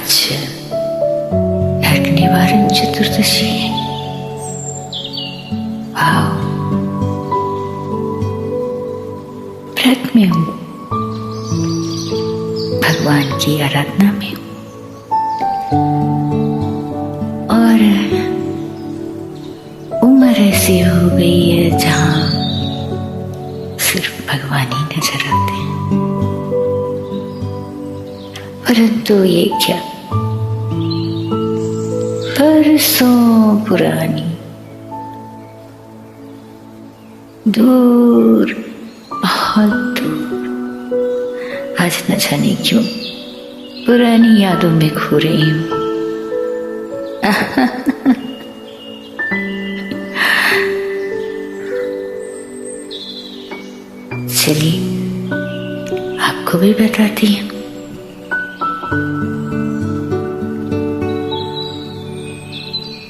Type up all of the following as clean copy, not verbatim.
आज नरक निवारण चतुर्दशी है। वाह, व्रत में हूँ, भगवान की आराधना में हूँ और उम्र ऐसी हो गई है जहां सिर्फ भगवान ही नजर आते हैं। परंतु ये क्या, बरसों पुरानी, दूर, बहुत दूर, आज न जाने क्यों पुरानी यादों में खो रही हूं। चलिए आपको भी बताती हूँ।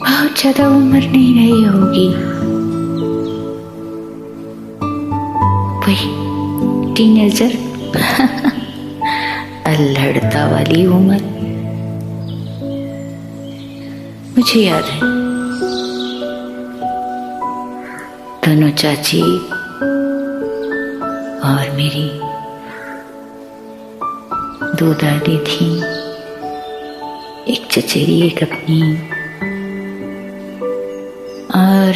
बहुत ज्यादा उम्र नहीं रही होगी, वही टीनेजर अल्हड़ता वाली उम्र। मुझे याद है दोनों चाची और मेरी दो दादी थी, एक चचेरी एक अपनी, और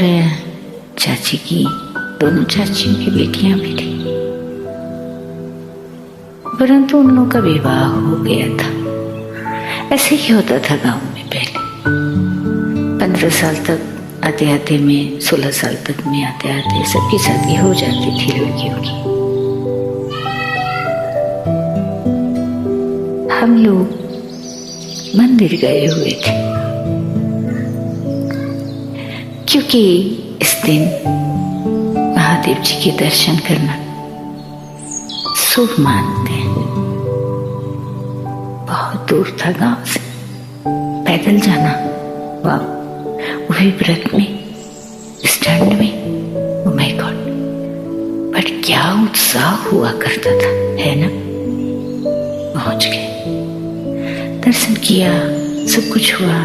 चाची की दोनों चाचियों की बेटियां भी थी। परंतु उन लोगों का विवाह हो गया था। ऐसे ही होता था गांव में पहले। 15 साल तक आते आते में, 16 साल तक में आते आते सबकी शादी हो जाती थी लड़कियों की। हम लोग मंदिर गए हुए थे क्योंकि इस दिन महादेव जी के दर्शन करना शुभ मानते हैं। बहुत दूर था गांव से, पैदल जाना, वाह, वही व्रत में, स्टैंड में। ओह माय गॉड, बट क्या उत्साह हुआ करता था, है ना। पहुंच गए, दर्शन किया, सब कुछ हुआ।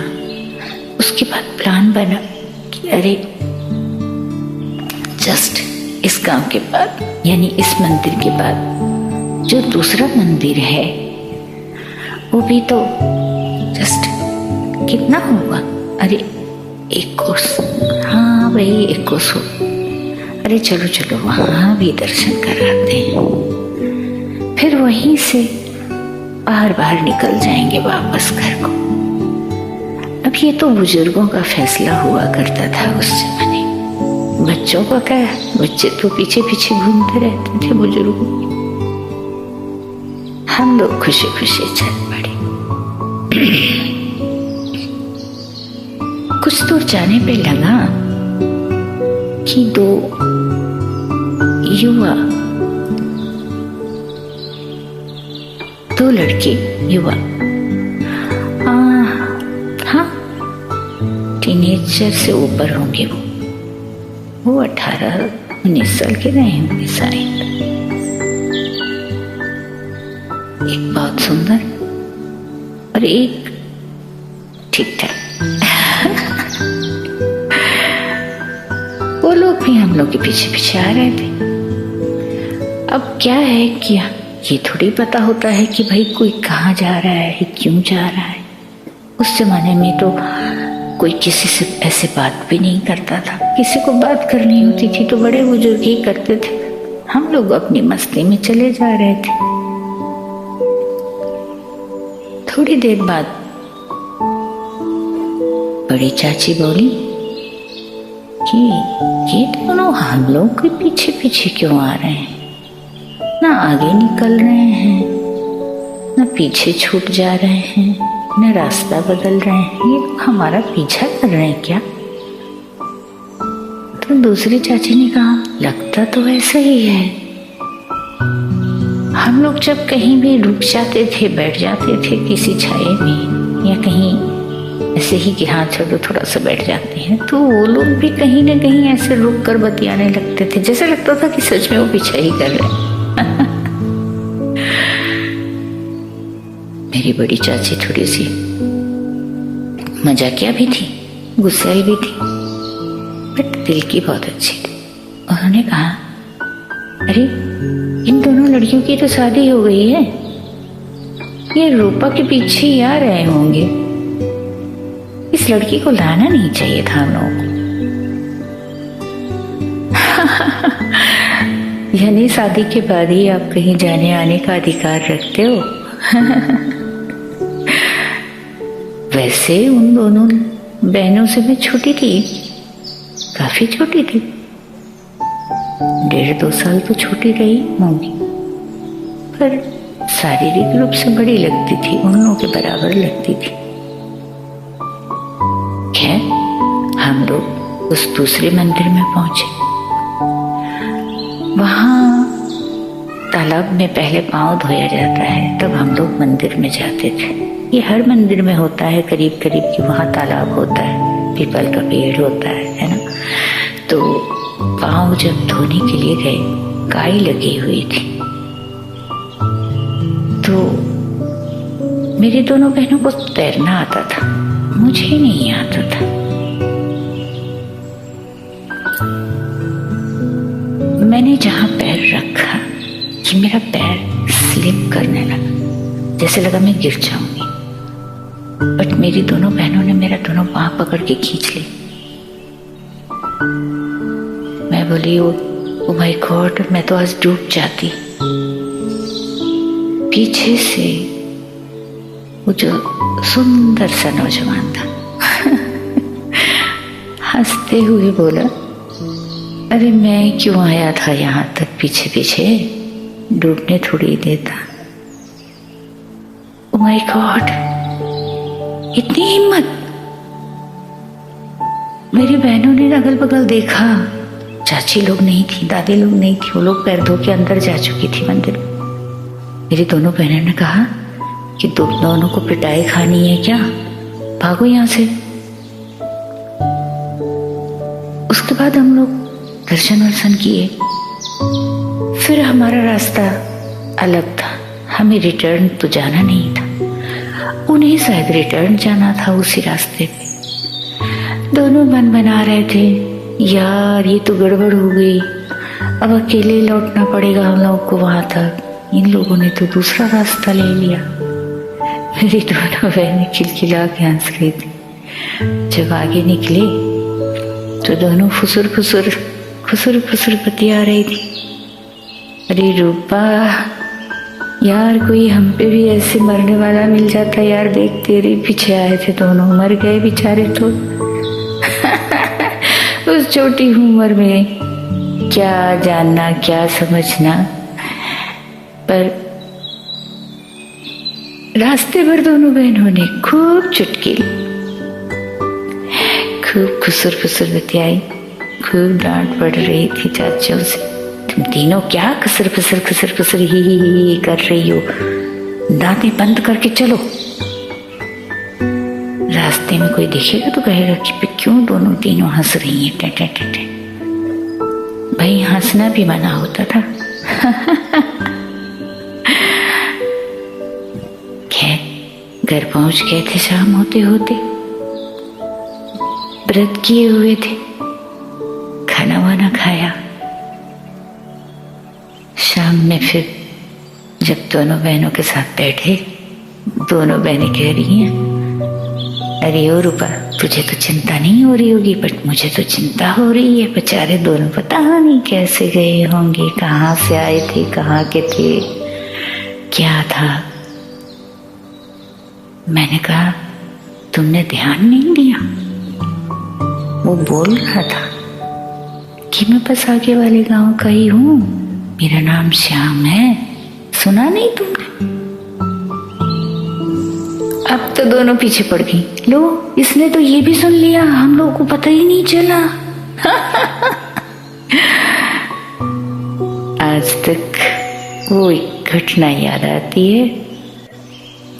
उसके बाद प्लान बना कि अरे जस्ट इस गांव के बाद, यानी इस मंदिर के बाद जो दूसरा मंदिर है वो भी तो जस्ट कितना होगा, अरे 1 कोस, हाँ भाई 1 कोस हो। अरे चलो चलो वहां भी दर्शन कराते हैं, फिर वहीं से बाहर निकल जाएंगे वापस घर को। अब ये तो बुजुर्गों का फैसला हुआ करता था उस जमाने। बच्चों का क्या, बच्चे तो पीछे पीछे घूमते रहते थे बुजुर्गों के। हम लोग खुशी खुशी चल पड़े। कुछ दूर जाने पे लगा कि 2 युवा, 2 लड़के युवा, हाँ टीनेजर से ऊपर होंगे वो 18-19 साल के रहे होंगे शायद। एक बहुत सुंदर और एक ठीक ठाक। वो लोग भी हम लोग के पीछे पीछे आ रहे थे। अब क्या है कि ये थोड़ी पता होता है कि भाई कोई कहाँ जा रहा है, क्यों जा रहा है। उस जमाने में तो कोई किसी से ऐसे बात भी नहीं करता था। किसी को बात करनी होती थी तो बड़े बुजुर्ग ही करते थे। हम लोग अपनी मस्ती में चले जा रहे थे। थोड़ी देर बाद बड़ी चाची बोली कि ये दोनों हम लोग के पीछे पीछे क्यों आ रहे हैं, ना आगे निकल रहे हैं, ना पीछे छूट जा रहे हैं, न रास्ता बदल रहे हैं, ये हमारा पीछा कर रहे हैं क्या। तो दूसरी चाची ने कहा लगता तो ऐसा ही है। हम लोग जब कहीं भी रुक जाते थे, बैठ जाते थे किसी छाये में या कहीं ऐसे ही कि हाँ चलो थोड़ा सा बैठ जाते हैं, तो वो लोग भी कहीं ना कहीं ऐसे रुक कर बतियाने लगते थे, जैसे लगता था कि सच में वो पीछा ही कर रहे हैं। मेरी बड़ी चाची थोड़ी सी मजाकिया भी थी, गुस्सैल भी थी, बट दिल की बहुत अच्छी थी। उन्होंने कहा, अरे इन दोनों लड़कियों की तो शादी हो गई है, ये रूपा के पीछे ही आ रहे होंगे, इस लड़की को लाना नहीं चाहिए था हम लोगों को। यानी शादी के बाद ही आप कहीं जाने आने का अधिकार रखते हो। वैसे उन दोनों बहनों से मैं छोटी थी, काफी छोटी थी, 1.5-2 साल तो छोटी रही होंगी, पर शारीरिक रूप से बड़ी लगती थी, उन लोगों के बराबर लगती थी। खैर हम लोग उस दूसरे मंदिर में पहुंचे। वहां तालाब में पहले पांव धोया जाता है, तब हम लोग मंदिर में जाते थे। ये हर मंदिर में होता है करीब करीब कि वहां तालाब होता है, पीपल का पेड़ होता है ना। तो पांव जब धोने के लिए गए, काई लगी हुई थी, तो मेरी दोनों बहनों को तैरना आता था, मुझे नहीं आता था। मैंने जहां पैर रखा कि मेरा पैर स्लिप करने लगा, जैसे लगा मैं गिर जाऊंगी, बट मेरी दोनों बहनों ने मेरा दोनों पांव पकड़ के खींच ली। मैं बोली, ओ माय गॉड, मैं तो आज डूब जाती। पीछे से वो जो सुंदर सा नौजवान था हंसते हुए बोला, अरे मैं क्यों आया था यहाँ तक पीछे पीछे, डूबने थोड़ी देता। ओ माय गॉड, इतनी हिम्मत। मेरी बहनों ने अगल बगल देखा, चाची लोग नहीं थी, दादी लोग नहीं थी, वो लोग पैर धो के अंदर जा चुकी थी मंदिर में। मेरी दोनों बहनों ने कहा कि दोनों को पिटाई खानी है क्या, भागो यहां से। उसके बाद हम लोग दर्शन वर्शन किए, फिर हमारा रास्ता अलग था, हमें रिटर्न तो जाना नहीं था, उन्हें शायद रिटर्न जाना था उसी रास्ते पे। दोनों मन बना रहे थे, यार ये तो गड़बड़ हो गई, अब अकेले लौटना पड़ेगा हम लोगों को वहां तक, इन लोगों ने तो दूसरा रास्ता ले लिया। मेरी दोनों बहनें खिलखिला के हंस रही थी। जब आगे निकले तो दोनों फुसुर फुसुर बतिया रही थी, अरे रूपा यार, कोई हम पे भी ऐसे मरने वाला मिल जाता यार, देख तेरे पीछे आए थे दोनों, मर गए बेचारे तो। उस छोटी उम्र में क्या जानना क्या समझना, पर रास्ते भर दोनों बहनों ने खूब चुटकी, खूब खुसुर फुसुर बतियाई, खूब डांट पड़ रही थी चाचियों से, तुम तीनों क्या खुसुर फुसुर ही कर रही हो, दांतें बंद करके चलो। रास्ते में कोई दिखेगा तो कहेगा कि क्यों दोनों तीनों हंस रही हैं, टे। भाई हंसना भी मना होता था। खैर घर पहुंच गए थे, शाम होते होते, व्रत किए हुए थे, खाना वाना खाया। शाम में फिर जब दोनों बहनों के साथ बैठे, दोनों बहनें कह रही हैं, अरे ओ रूपा, तुझे तो चिंता नहीं हो रही होगी, बट मुझे तो चिंता हो रही है, बेचारे दोनों पता नहीं कैसे गए होंगे, कहाँ से आए थे, कहाँ के थे, क्या था। मैंने कहा, तुमने ध्यान नहीं दिया? वो बोल रहा था कि मैं बस आगे वाले गांव का ही हूँ, मेरा नाम श्याम है, सुना नहीं तुमने? अब तो दोनों पीछे पड़ गई, लो इसने तो ये भी सुन लिया, हम लोगों को पता ही नहीं चला। आज तक वो एक घटना याद आती है,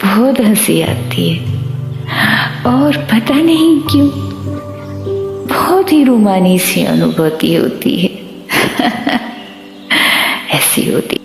बहुत हंसी आती है, और पता नहीं क्यों बहुत ही रूमानी सी अनुभूति होती है। ऐसी होती